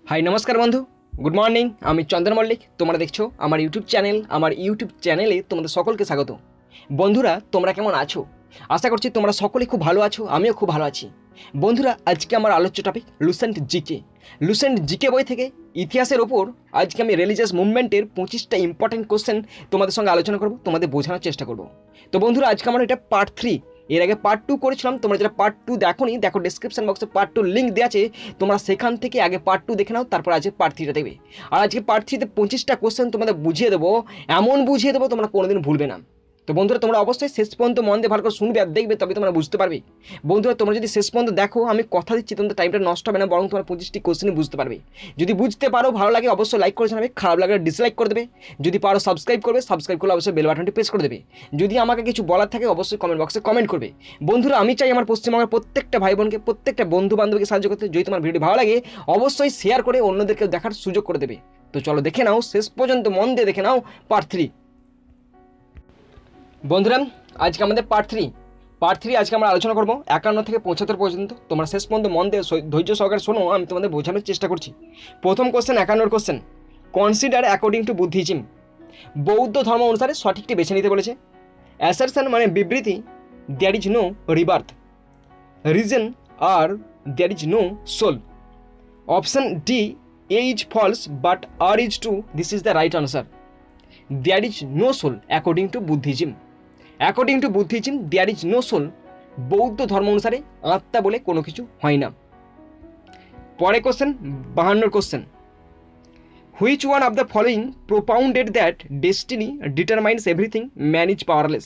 High নমস্কার বন্ধু, good morning. আমি চন্দন মল্লিক। তোমরা দেখছো আমার ইউটিউব চ্যানেল। আমার ইউটিউব চ্যানেলে তোমাদের সকলকে স্বাগত। বন্ধুরা, তোমরা কেমন আছো? আশা করছি তোমরা সকলে খুব ভালো আছো, আমিও খুব ভালো আছি। বন্ধুরা, আজকে আমার আলোচ্য topic Lucent GK. Lucent GK বই থেকে ইতিহাসের ওপর আজকে আমি রিলিজিয়াস মুভমেন্টের 25টা ইম্পর্টেন্ট কোশ্চেন তোমাদের সঙ্গে আলোচনা করব, তোমাদের বোঝানোর চেষ্টা করব। তো বন্ধুরা, আজকে আমার এটা পার্ট 3। এর আগে পার্ট 2 করেছিলাম। তোমরা যারা পার্ট 2 দেখোনি, দেখো ডিসক্রিপশন বক্সে পার্ট 2 লিঙ্ক দেওয়া আছে, তোমরা সেখান থেকে আগে পার্ট 2 দেখে নাও, তারপর আজকে পার্ট 3টা দেখবে। আর আজকে পার্ট 3তে 25টা কোশ্চেন তোমাদের বুঝিয়ে দেবো, এমন বুঝিয়ে দেবো তোমরা কোনোদিন ভুলবে না। তো বন্ধুরা, তোমরা অবশ্যই শেষ পর্যন্ত মন দিয়ে ভালো করে শুনবে আর দেখবে, তবে তোমরা বুঝতে পারবে। বন্ধুরা, তোমরা যদি শেষ পর্যন্ত দেখো, আমি কথা দিচ্ছি তোমাদের টাইমটা নষ্ট হবে না, বরং তোমরা 25টি কোশ্চেনই বুঝতে পারবে। যদি বুঝতে পারো, ভালো লাগে অবশ্যই লাইক করে জানাবে, খারাপ লাগলে ডিসলাইক করে দেবে। যদি পারো সাবস্ক্রাইব করবে, সাবস্ক্রাইব করলে অবশ্যই বেল বাটনটি প্রেস করে দেবে। যদি আমাকে কিছু বলার থাকে অবশ্যই কমেন্ট বক্সে কমেন্ট করবে। বন্ধুরা, আমি চাই আমার পশ্চিমবঙ্গের প্রত্যেকটা ভাই বোনকে, প্রত্যেকটা বন্ধু বান্ধবীকে সাহায্য করতে। যদি তোমার ভিডিও ভালো লাগে অবশ্যই শেয়ার করে অন্যদেরকে দেখার সুযোগ করে দেবে। তো চলো দেখে নাও, শেষ পর্যন্ত মন দিয়ে দেখে নাও পার্ট 3। বন্ধুরা, আজকে আমাদের পার্ট 3 আজকে আমরা আলোচনা করবো 51 থেকে 75 পর্যন্ত। তোমরা শেষ পর্যন্ত মন দিয়ে ধৈর্য সহকারে শোনো, আমি তোমাদের বোঝানোর চেষ্টা করছি। প্রথম question, 51 question, consider according to Buddhism. বৌদ্ধ ধর্ম অনুসারে সঠিকটি বেছে নিতে বলেছে। অ্যাসারশন মানে বিবৃতি, there is no rebirth. Reason R there is no soul. Option D, A is false but R is true, this is the right answer. There is no soul according to Buddhism. According to Buddhism there is no soul. বৌদ্ধ ধর্ম অনুসারে আত্মা বলে কোনো কিছু হয় না। পরে question, 52 question, which one of the following propounded that destiny determines everything, man is powerless.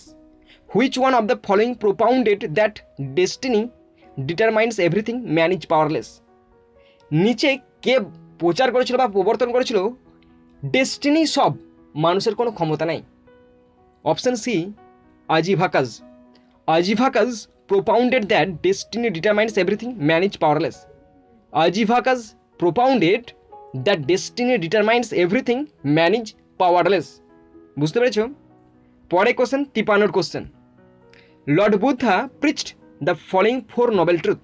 Which one of the following propounded that destiny determines everything, man is powerless. নিচে কে প্রচার করেছিল বা প্রবর্তন করেছিল ডেস্টিনি সব, মানুষের কোনো ক্ষমতা নাই? Option C, Ajivikas. Ajivikas propounded that destiny determines everything, man is powerless. Ajivikas propounded that destiny determines everything, man is powerless. বুঝতে পেরেছ? পরে question, 53 question, lord Buddha preached the following 4 noble truth.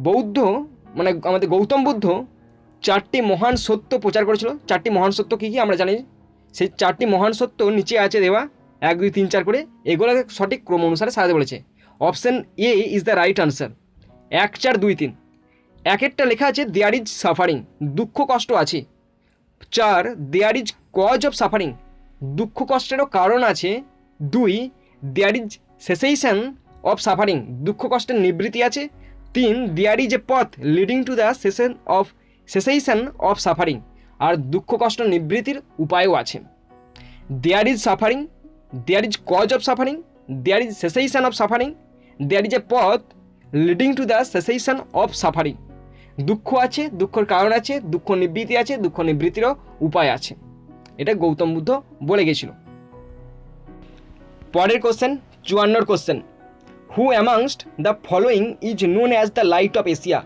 বৌদ্ধ মানে আমাদের গৌতম বুদ্ধ 4টি মহান সত্য প্রচার করেছিল। 4টি মহান সত্য কী কী আমরা জানি। সেই 4টি মহান সত্য নিচে আছে দেওয়া 1 2 3 4 করে, এগুলোকে সঠিক ক্রম অনুসারে সাজাতে বলেছে। Option A is the right answer. 1 4 2 3। একটা লেখা আছে দেয়ার ইজ সাফারিং, দুঃখ কষ্ট আছে। 4, there is cause of suffering, দুঃখ কষ্টেরও কারণ আছে। 2, there is cessation of suffering, দুঃখ কষ্টের নিবৃত্তি আছে। 3, দেয়ার ইজ এ পথ leading to the cessation of suffering, আর দুঃখ কষ্ট নিবৃত্তির উপায়ও আছে। There is suffering, there is cause of suffering, there is cessation of suffering, there is a পথ leading to the cessation of suffering. দুঃখ আছে, দুঃখের কারণ আছে, দুঃখ নিবৃত্তি আছে, দুঃখ নিবৃত্তিরও উপায় আছে। এটা গৌতম বুদ্ধ বলে গেছিল। পরের question, 54 question, who amongst the following is known as the light of Asia.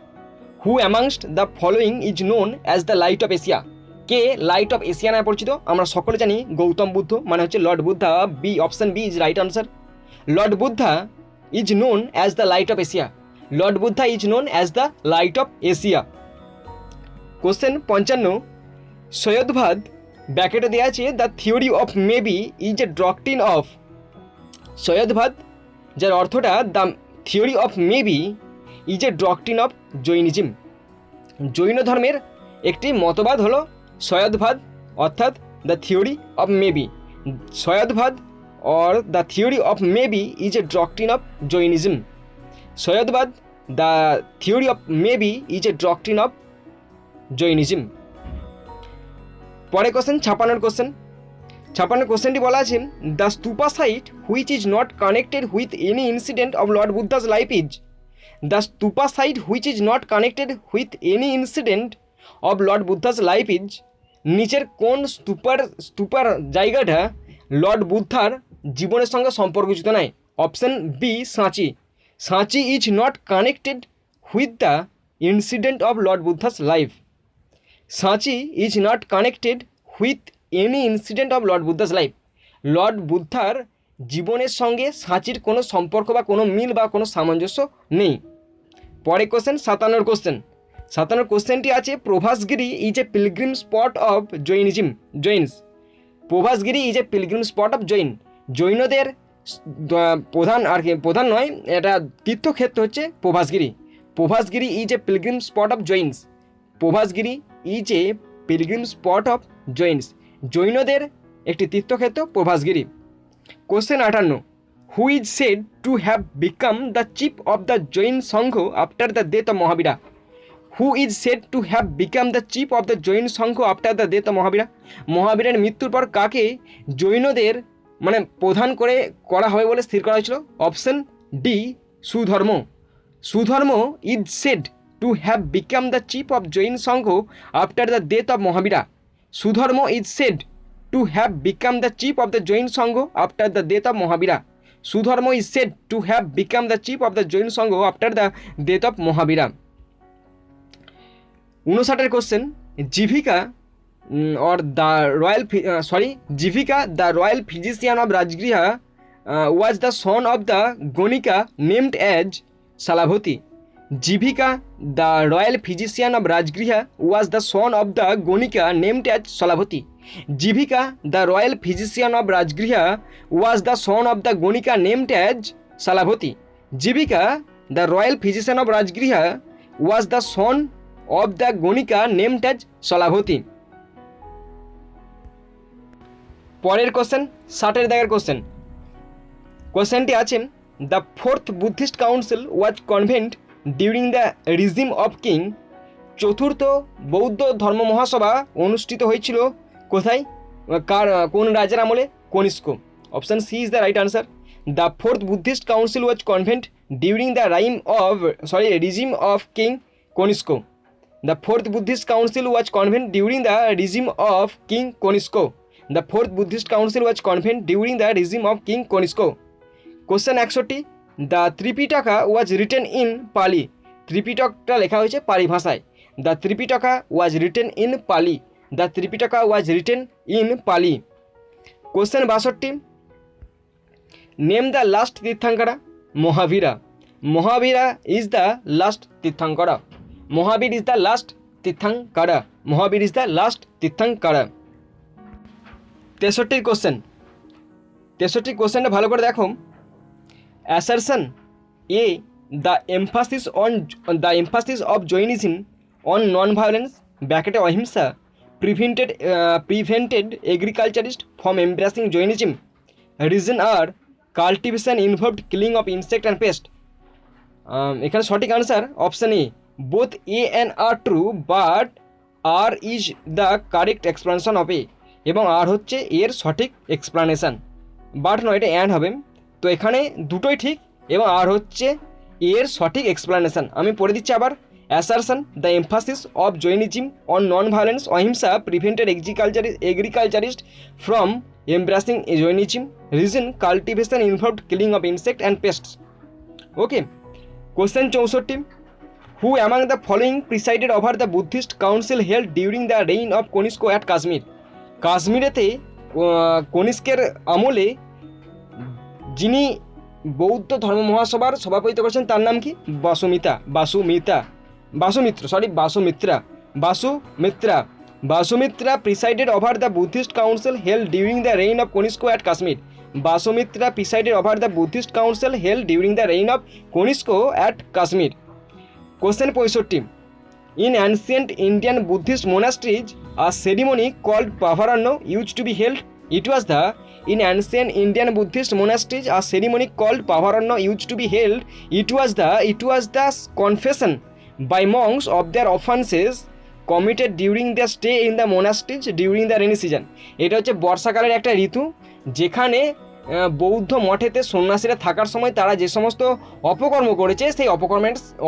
Who amongst the following is known as the light of Asia. কে লাইট অফ এশিয়া নামে পরিচিত? আমরা সকলে জানি গৌতম বুদ্ধ, মানে হচ্ছে lord Buddha. B, option B is right answer. Lord Buddha is known as the light of Asia. Lord Buddha is known as the light of Asia. Question 55, সৈয়দবাদ ব্যাকেটে দেওয়া আছে the theory of maybe is a doctrine of. Syadvada, যার অর্থটা the theory of maybe is a doctrine of Jainism. Jain ধর্মের একটি মতবাদ হলো সৈয়দবাদ, অর্থাৎ the theory of maybe. Syadvada or the theory of maybe is a doctrine of Jainism. সৈয়দবাদ, the theory of maybe is a doctrine of Jainism. পরে question, 56 question. 56 কোশ্চেনটি বলা আছে the stupa site which is not connected with any incident of Lord Buddha's life is. The stupa site which is not connected with any incident of Lord Buddha's life is. নিচের কোন স্তূপার জায়গাটা Lord বুদ্ধার জীবনের সঙ্গে সম্পর্কযুক্ত নয়? অপশন বি, সাঁচি। সাঁচি is not connected with the incident of Lord Buddha's life. সাঁচি is not connected with any incident of Lord Buddha's life. Lord বুদ্ধার জীবনের সঙ্গে সাঁচির কোনো সম্পর্ক বা কোনো মিল বা কোনো সামঞ্জস্য নেই। পরে কোশ্চেন, 57 কোশ্চেন, 57 কোশ্চেনটি আছে Prabhasgiri is a pilgrim spot of Jains. Prabhasgiri is a pilgrim spot of জৈনদের প্রধান আর কি, প্রধান নয়, এটা তীর্থক্ষেত্র হচ্ছে Prabhasgiri. Prabhasgiri is a pilgrim spot of Jains. Prabhasgiri is a pilgrim spot of জৈনদের একটি তীর্থক্ষেত্র Prabhasgiri. Question 58, who is said to have become the chief of the Jain sangha after the death of Mahavira? Who is said to have become the chief of the Jain sangha after the death of Mahavira? মহাবীরের মৃত্যুর পর কাকে জৈনদের মানে প্রধান করা হবে বলে স্থির করা হয়েছিল? Option D, Sudharma. Sudharma is said to have become the chief of Jain sangha after the death of Mahavira. Sudharma is said to have become the chief of the Jain sangha after the death of Mahavira. Sudharma is said to have become the chief of the Jain sangha after the death of Mahavira. 59 question, Jivika Jivika, the royal physician of Rajgriha, was the son of the Gonika named as Salavati. Jivika, the royal physician of Rajgriha, was the son of the Gonika named as Salavati. Jivika, the royal physician of Rajgriha, was the son of the Gonika named as Salavati. Jivika, the royal physician of Rajgriha, was the son of the Gonika named as Salavati. পরের question 60 দাগের question. কোশ্চেনটি আছে, the fourth Buddhist council was convened during the regime of king. চতুর্থ বৌদ্ধ ধর্ম মহাসভা অনুষ্ঠিত হয়েছিল কোথায়, কোন রাজার আমলে? Kanishka. Option C is the right answer. The fourth Buddhist council was convened during the regime of king Kanishka. The fourth Buddhist council was convened during the regime of king Kanishka. The fourth Buddhist council was convened during the regime of King Konisko. Question 61, the Tripitaka was written in Pali. ত্রিপিটকটা লেখা হয়েছে পালি ভাষায়। The Tripitaka was written in Pali. The Tripitaka was written in Pali. Question 62, name the last Tirthankara. Mahavira. Mahavira is the last Tirthankara. Mahavir is the last Tirthankara. Mahavir is the last Tirthankara. 63 question. 63 কোশ্চেনটা ভালো করে দেখো। Assertion A, the emphasis of Jainism on non violence ব্র্যাকেটে ahimsa prevented agriculturist from embracing Jainism. Reason R cultivation involved killing of insect and pest. এখানে সঠিক answer option A, both A and R true but R is the correct explanation of A. এবং R হচ্ছে এর সঠিক explanation, but নয়, এটা and হবে। তো এখানে দুটোই ঠিক এবং আর হচ্ছে এর সঠিক এক্সপ্লানেশান। আমি পড়ে দিচ্ছি আবার। Assertion, the emphasis of Jainism on non violence ahimsa prevented agriculturist from embracing Jainism. Reason cultivation involved killing of insect and pests. Okay. Question 64, who among the following presided over the Buddhist council held during the reign of Kanishka at Kashmir. কাশ্মীরেতে কনিষ্কের আমলে যিনি বৌদ্ধ ধর্ম মহাসভার সভাপতিত্ব করেছেন তার নাম কি? Vasumitra presided over the Buddhist council held during the reign of Kanishka at Kashmir. Vasumitra presided over the Buddhist council held during the reign of Kanishka at Kashmir. Question 65, in ancient Indian Buddhist monasteries, a ceremony called Pavarana used to be held. In ancient Indian Buddhist monasteries, a ceremony called Pavarana used to be held. It was the confession by monks of their offenses committed during their stay in the monasteries during the rainy season. এটা হচ্ছে বর্ষাকালের একটা ঋতু যেখানে বৌদ্ধ মঠেতে সন্ন্যাসীরা থাকার সময় তারা যে সমস্ত অপকর্ম করেছে সেই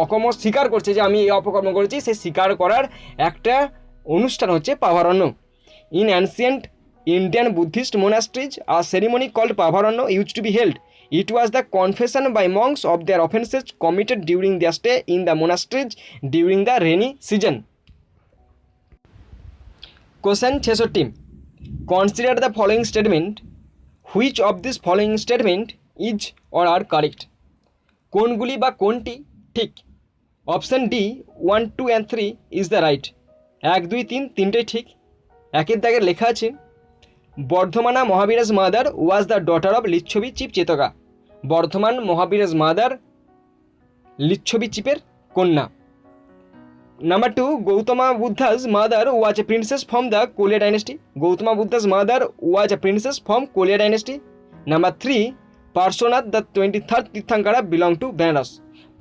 অকর্ম স্বীকার করছে যে আমি এই অপকর্ম করেছি, সেই স্বীকার করার একটা অনুষ্ঠান হচ্ছে Pavarana. In ancient Indian Buddhist monasteries a ceremony called Pavarana use to be held. It was the confession by monks of their offences committed during their stay in the monasteries during the rainy season. Question 66, consider the following statement, which of this following statement is or are correct. কোনগুলি বা কোনটি ঠিক? Option D 1, 2 and 3 is the right. 1, 2, 3 তিনটেই ঠিক। একের দাগের লেখা আছে Vardhamana Mahavira's mother was the daughter of Lichchhavi chief Chetaka. Vardhaman Mahavira's mother Lichchhavi চিপের কন্যা। Number 2, Gautama Buddha's mother was a princess from the Koliya dynasty. Gautama Buddha's mother was a princess from Koliya dynasty. Number 3, Parshvanath the 23rd Tirthankara belong to Benaras.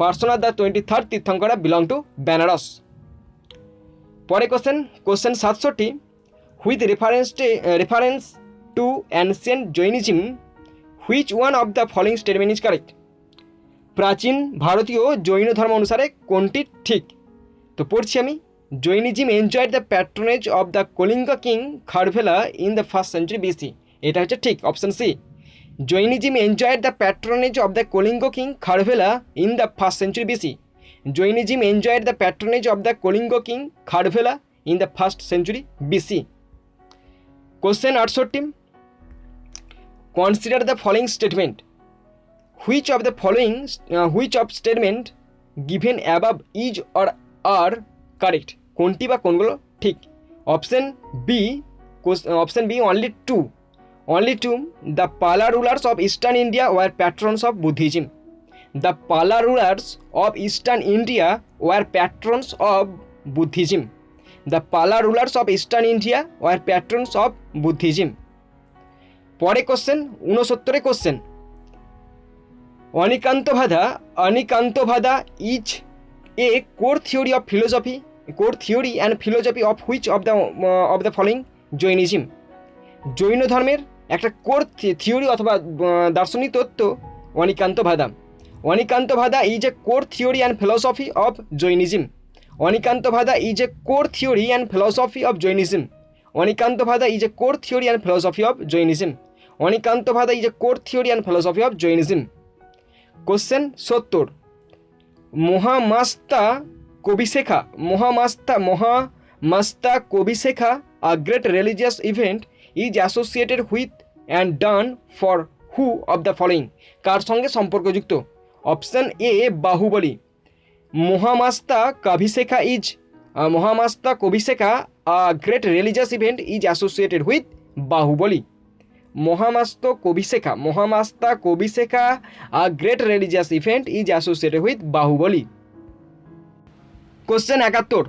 Parshvanath the 23rd Tirthankara belong to Benaras. পরে question 67, with reference to ancient Jainism, which one of the following statement is correct? প্রাচীন ভারতীয় জৈন ধর্ম অনুসারে কোনটি ঠিক? তো পড়ছি আমি, Jainism enjoyed the patronage of the Kalinga king Kharavela in the 1st century BC। এটা হচ্ছে ঠিক, option C. Jainism enjoyed the patronage of the Kalinga king Kharavela in the 1st century BC। Jainism enjoyed the patronage of the Kalinga king Kharavela in the 1st century BC। Question 68, consider the following statement. Which of statement given above is or are correct? কোনটি বা কোনগুলো ঠিক? Option B only two. The Pala rulers of eastern India were patrons of Buddhism. The Pala rulers of eastern India were patrons of Buddhism. The Pala rulers of eastern India were patrons of Buddhism. পরে question 69 question, Anekantavada is a core theory and philosophy of which of the following Jainism. Jain ধর্মের একটা core theory অথবা দার্শনিক তত্ত্ব Anekantavada is a core theory and philosophy of Jainism. Anekantavada is a core theory and philosophy of Jainism. Anekantavada is a core theory and philosophy of Jainism. Anekantavada is a core theory and philosophy of Jainism. Question 70, Mahamastakabhisheka a great religious event is associated with and done for who of the following? কার সঙ্গে সম্পর্কযুক্ত? Option A Bahubali. Mahamastakabhisheka a great religious event is associated with Bahubali. Mahamastakabhisheka a great religious event is associated with Bahubali. Question 71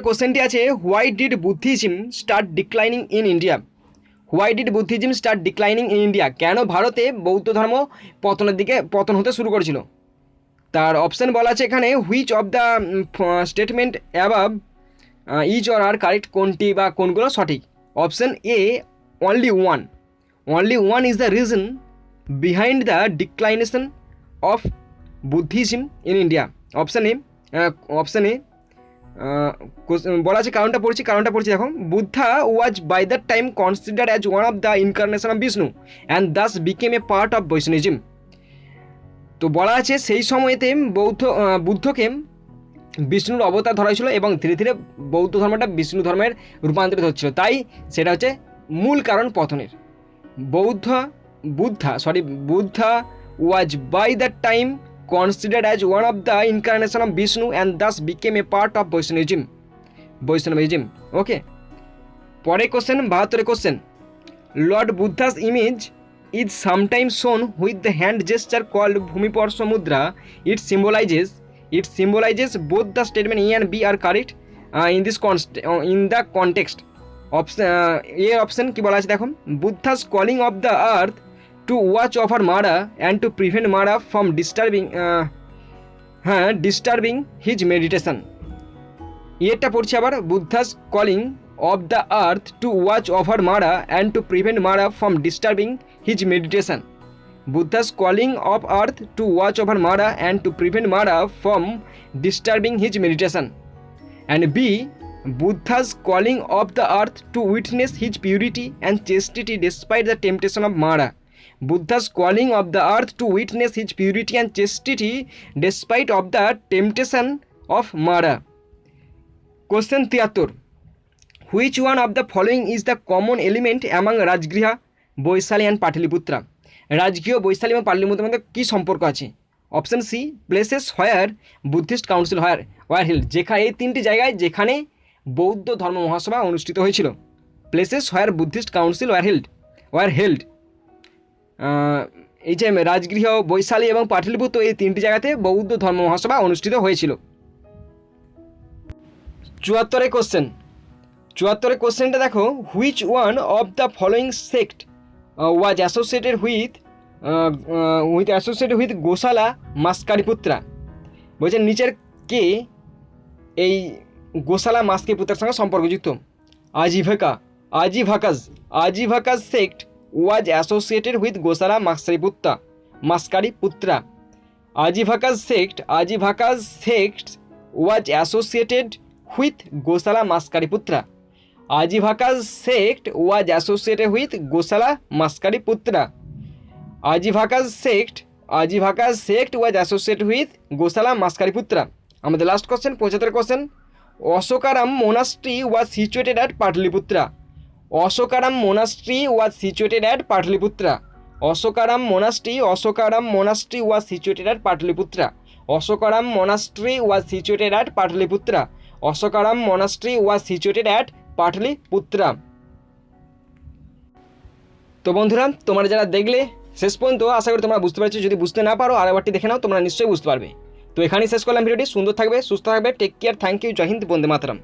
কোশ্চেনটি আছে, why did Buddhism start declining in India? কেন ভারতে বৌদ্ধ ধর্ম পতন হতে শুরু করেছিল? তার অপশন বলা আছে এখানে, which of the statement above is or are correct? কোনটি বা কোনগুলো সঠিক? Option A only one is the reason behind the declination of Buddhism in India. Option A বলা আছে, কারণটা পড়ছি দেখো, Buddha was by that time considered as one of the incarnation of Vishnu and thus became a part of Vaishnavism. তো বলা আছে সেই সময়তে বুদ্ধকে বিষ্ণুর অবতার ধরা হয়েছিল এবং ধীরে ধীরে বৌদ্ধ ধর্মটা বিষ্ণু ধর্মের রূপান্তরিত হচ্ছিল, তাই সেটা হচ্ছে মূল কারণ পতনের। Buddha was by that time considered as one of the incarnation of Vishnu and thus became a part of Vaishnavism. Okay. পরে question 72 question, Lord Buddha's image is sometimes shown with the hand gesture called Bhumiparsha Mudra. It symbolizes both the statement A and B are correct in the context. Option কি বলা আছে দেখো, Buddha's calling of the earth to watch over Mara and to prevent Mara from disturbing his meditation. এটা পড়ছি আবার, Buddha's calling of the earth to watch over Mara and to prevent Mara from disturbing his meditation. Buddha's calling of earth to watch over Mara and to prevent Mara from disturbing his meditation. And B, Buddha's calling of the earth to witness his purity and chastity despite the temptation of Mara. Buddha's calling of the earth to witness his purity and chastity despite of the temptation of Mara. Question 73, which one of the following is the common element among Rajgriha, Boisali and Pataliputra? Rajgriha, Vaishali এবং পাটলিপুত্রের মধ্যে কী সম্পর্ক আছে? Option C places where Buddhist council were held, যেখানে এই 3টি জায়গায় যেখানে বৌদ্ধ ধর্ম মহাসভা অনুষ্ঠিত হয়েছিল। Places where Buddhist council were held, এই যে রাজগৃহ, বৈশালী এবং পাটলিপুত্র, এই 3টি জায়গাতে বৌদ্ধ ধর্ম মহাসভা অনুষ্ঠিত হয়েছিল। 74 কোশ্চেনটা দেখো, which one of the following sect was associated with Gosala Maskariputra, বলছেন নিচের কে এই গোশালা মাস্কারিপুত্রার সঙ্গে সম্পর্কযুক্ত? Ajivikas sect was associated with Gosala Maskariputra. Ajivikas sect was associated with Gosala Maskariputra. Ajivaka's sect was associated with Gosala Maskariputra. Ajivaka's sect was associated with Gosala Maskariputra. আমাদের last question 75 question, Ashokarama monastery was situated at Pataliputra. Ashokaram monastery was situated at Pataliputra. Ashokaram monastery was situated at Pataliputra. Ashokaram monastery was situated at Pataliputra. Ashokaram monastery was situated at Pataliputra. তো বন্ধুরা, তোমরা যারা দেখলে শেষ পর্যন্ত, আশা করি তোমরা বুঝতে পারছো। যদি বুঝতে না পারো আরেকবারটি দেখে নাও, তোমরা নিশ্চয়ই বুঝতে পারবে। তো এখানেই শেষ করলাম ভিডিওটি। সুন্দর থাকবে, সুস্থ থাকবে, টেক কেয়ার, থ্যাংক ইউ, জয় হিন্দ, বন্দে মাতরম।